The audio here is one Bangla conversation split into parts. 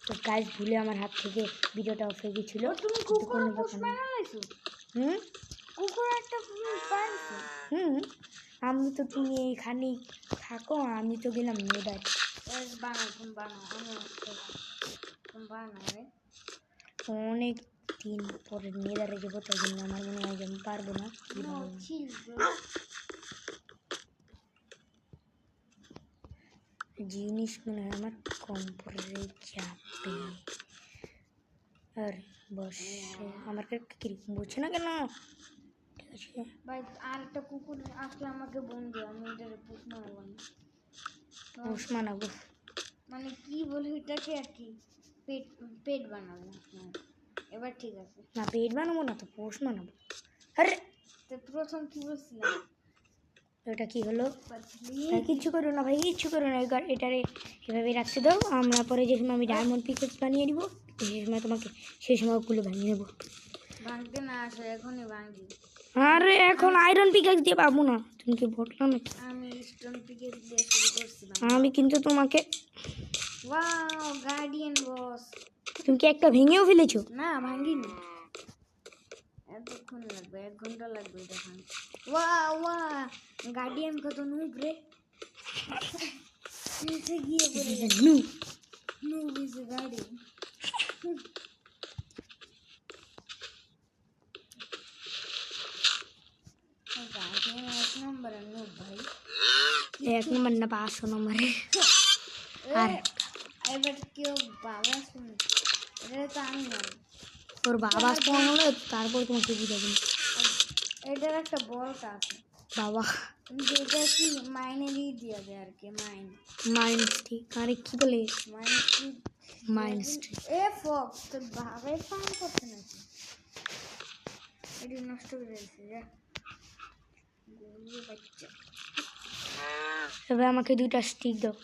তো গাইস ভুলে আমার হাত থেকে ভিডিওটা অফ হয়ে গেছিল। তুমি কুকুর পুষ বানাইছো? কুকুর একটা পাইছো? আমি তো তুমি এখানে থাকো, আমি তো গেলাম নেদার। বানাও, তুমি বানাও, তুমি বানাও। অনেক দিন পরে নেদারে যাবো, তাই জন্য আমার মনে হয় যে আমি পারবো না। জিনিস মনে হয় আমার কম পরে যাবে। আর বস আমার কিরকম বুঝছে না কেন? ঠিক আছে ভাই, আর একটা কুকুর আসলে আমাকে বন্ধু, আমি এটাকে পুষ মানাবো না। পোষ মানাবো মানে কি বলি এটাকে আর কি, পেট পেট বানাবো। এবার ঠিক আছে না, পেট বানাবো না তো পোষ মানাবো। আরে তো প্রথম কি বলছিলাম? এটা কি হলো? কিচ্ছু করো না ভাই, কিচ্ছু করো না। এটারে এভাবে রাখতে দাও। আমরা পরে যে সময় আমি ডায়মন্ড পিকেক্স বানিয়ে নিব, সেই সময় তোমাকে সেই সময় ওগুলো ভাঙিয়ে নেবো। ভাঙতে না আসো, এখনই ভাঙবি। আরে এখন আয়রন পিকেক্স দিয়ে পাবো না। তুমি কি বললাম? আমি স্টোন পিকেক্স দিয়ে শুরু করছি। আমি কিন্তু তোমাকে ওয়াও, গার্ডিয়ান বস। তুমি কি একটা ভেঙেও ফেলেছো? না, ভাঙিনি। এতক্ষণ লাগবে, 1 ঘন্টা লাগবে এটা ভাঙতে। ওয়া গার্ডিয়ান কত নুব রে। নিচে গিয়ে পড়ে গেছে। Noob is a guardian. এক নম্বরে নুব ভাই, 1 নম্বর না 500 নম্বরে। আর এবার কেউ বাবা শুনে, এটা তো আমি না। ওর বাবা স্পন হলো, তারপর তোমাকে বুঝাবো। এটার একটা বলটা আছে বাবা, যেটা কি মাইনে দিয়ে দিবে আর কি। Mind stick. আরে কি বলে মাইন্ড স্টিক? এ ফক্স তো ভাবে ফান করতে নাকি? এটি নষ্ট করে দিয়েছে যা গরু বাচ্চা। এবার আমাকে 2টা স্টিক দাও।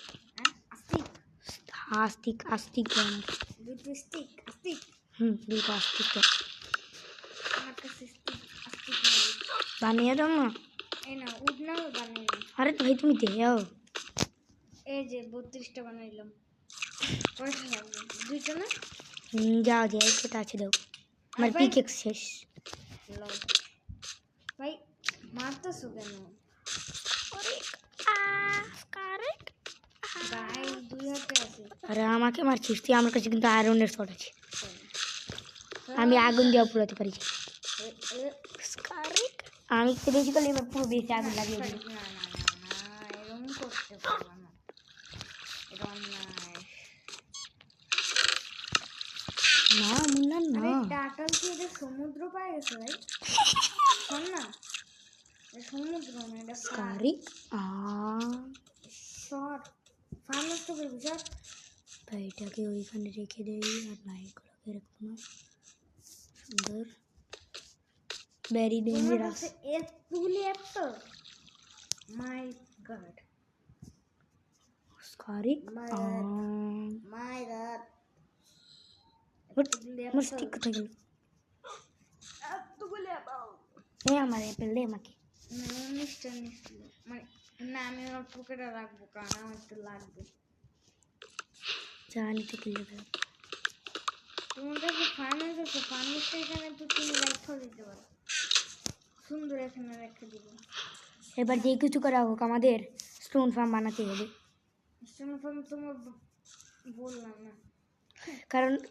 স্টিক আস্তিক দাও আমাকে। 2টো স্টিক স্টিক। 2টা আস্তিক দাও। আমার কাছে স্টিক স্টিক নাই। বানিয়ে দাও না। এই না, উড না বানিয়ে না। আরে ভাই তুমি দেও। এই যে 32টা বানাইলাম। কয়টা লাগবে? 2টা না? যাও যে সেটা আছে দাও। আমার পিকেক্স শেষ। লও ভাই, মারতেছো কেন? ভাই 2 হাতে আছে। আরে আমাকে মারছিস তুই? আমার কাছে কিন্তু আয়রনের শট আছে, আমি আগুন দিয়ে পুরাতে পারি। আমি তো বেশি করলে এবার পুরো বেশি আগুন লাগিয়ে দিই। না এরকম করতে পারবো না, এটা অন্যায়। না মুন্না না, টাটাল কি এটা সমুদ্র পায়ে গেছে ভাই? শোন না, এটা সমুদ্র না, এটা স্কারি। শর্ট ফার্ম নষ্ট করবি শর্ট। ভাই এটাকে ওইখানে রেখে দেই, আর নাইটগুলোকে রাখবো না। সুন্দর, ভেরি ডেঞ্জারাস। এতগুলি অ্যাপল, মাই গড স্কারি। মাই গড, আমার স্টিক কোথায় গেল? এতগুলি অ্যাপল। আমার অ্যাপেল দে আমাকে। নিশ্চয় মানে না, আমি আমার পকেটে রাখবো, কারণ আমার একটু লাগবে। জানি তো কিনলে দেবো। তোমার কাছে ফার্নেস আছে? ফার্নেসটা এখানে তো তুমি রেখে দিতে পারো, সুন্দর এখানে রেখে দিব। এবার যে কিছু করা হোক আমাদের স্টোন ফার্ম বানাতে হবে। স্টোন ফার্ম তোমার বললাম না,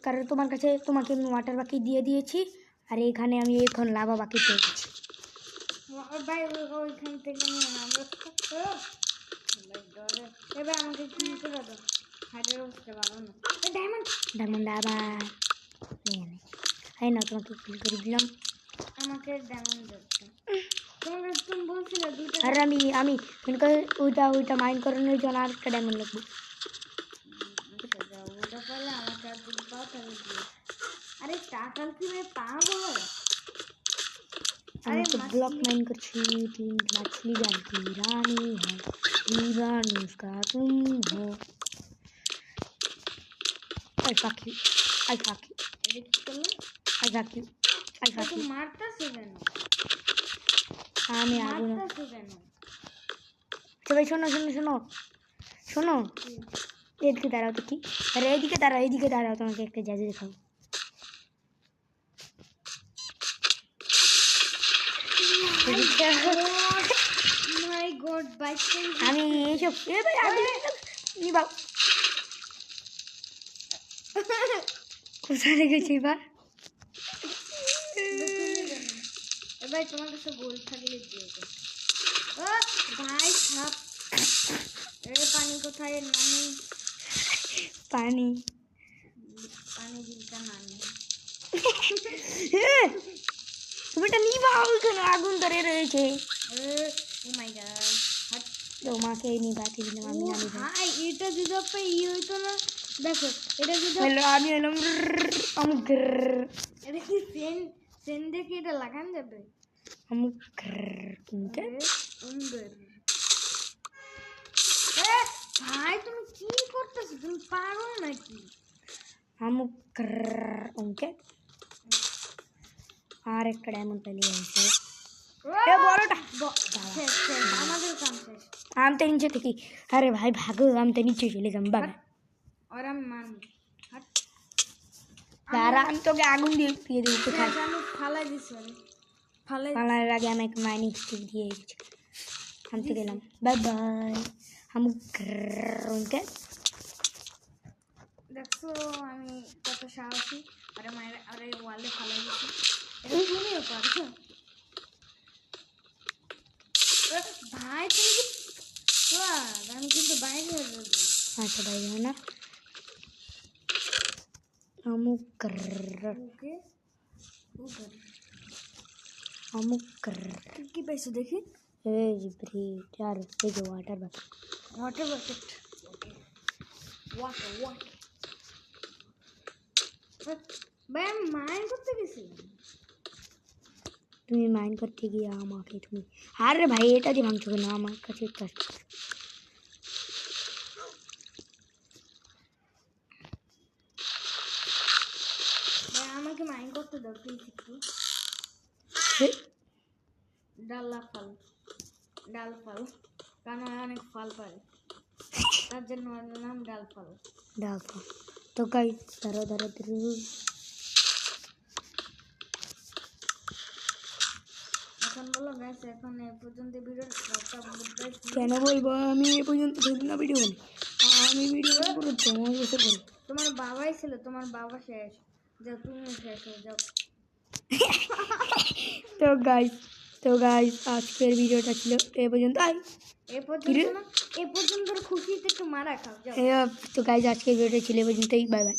কারণ তোমার কাছে তোমাকে আমি ওয়াটার বাকি দিয়ে দিয়েছি, আর এখানে আমি এখন লাভা বাকি পেয়ে গেছি। ভাই ওইখান থেকে নিয়ে না, আমরা এবার আমাকে কি করে দাও, হাইড্রো বসতে পারো না। ডায়মন্ড আবার নিয়ে নে। হ্যাঁ না, তোমাকে ফিল করে দিলাম। আমাকে ডায়মন্ড দিচ্ছে। তুমি বলছিলে 2টা। আর আমি মনে করে ওইটা মাইন্ড করানোর জন্য আর একটা ডায়মন্ড লাগবে। ওটা পারলে আমাকে আর যদি পাও তাহলে দিও। আরে টাকাল কি ভাই পাগল? আমি তো ব্লক माइन करছি। 3 मछली जान की रानी है, दीवान उसका तुम हो। आई फक यू এটা কি করলে? आई फक यू মারতেছো কেন? আমি আগুন। মারতেছো কেন? সবাই শোনো শোনো শোনো শোনো, এদিকে দাঁড়াও তো কি, আরে এইদিকে দাঁড়াও তোমাকে একটা জাদু দেখাবো। মাই গড বাইক আমি এইসব নিবাও কোথায় রেখেছি এবার? এবার তোমার কাছে গোল থাকলে দিয়ে দে। ও ভাই সাপ, এ পানি কোথায় নামি? পানি পানি দিলটা নামি। তুমি এটা নিবাও, কেন আগুন ধরে রয়েছে। ও মাই গড, তোমাকে নিবাতে দিলাম, আমি নামি যাই। ভাই এটা যদি আপনি হইতো না, দেখো এটা যদি হলো আমি এলাম এটা কি সেন দেখে এটা লাগান যাবে? ভাই তুমি কি করতেছো? তুমি পাগল নাকি? আর একটা ডায়মন্ড পেলে হয়েছে। আমাদের কাম শেষ। আমি তো নিচে থেকে, আরে ভাই ভাগো, আমি তো নিচে চলে যাম বাবা। আর আমি মানব দাঁড়া, আমি তোকে আগুন দিয়ে দেবো কোথায়। আমি ফালাই দিছি, পালার আগে আমি একটা মাইনিং স্টিক দিয়ে দিচ্ছি, আনতে গেলাম। Bye bye. দেখছো আমি কত সাহসী। আরে মায়ের আরে ওয়ালে ফালাই দিছি। এটা তুমিও পারছো ভাই, তুমি কি আমি কিন্তু বাইরে হয়ে যাবো। আচ্ছা ভাই না কি পাইছো দেখি? এই আর এই যে water bucket. Water bucket, water ভাই আমি মাইন করতে গেছিলাম। তুমি মাইন করতে গিয়ে আমাকে তুমি, আরে ভাই এটা দিয়ে ভাঙছো কেন? আমার কাছে একটা ভাই আমাকে মাইন করতে দাও প্লিজ একটু। ডাল ফল, কারণ অনেক ফল পারে, তার জন্য ওর নাম ডাল ফল। তো গাইস দাঁড়াও এখন বলো গাইস, এখন এ পর্যন্ত ভিডিও কেন বলবো? আমি এ পর্যন্ত না ভিডিও বানাই, আমি ভিডিও পুরো তোমার বসে করি। তোমার বাবাই ছিল, তোমার বাবা শেষ, যাও তুমি শেষ হয়ে যাও। তো গাইস আজকের ভিডিওটা ছিল এ পর্যন্ত। এ পর্যন্ত খুশিতে একটু মারা খাও যাও। তো গাইস আজকের ভিডিওটা ছিল এ পর্যন্তই। Bye bye.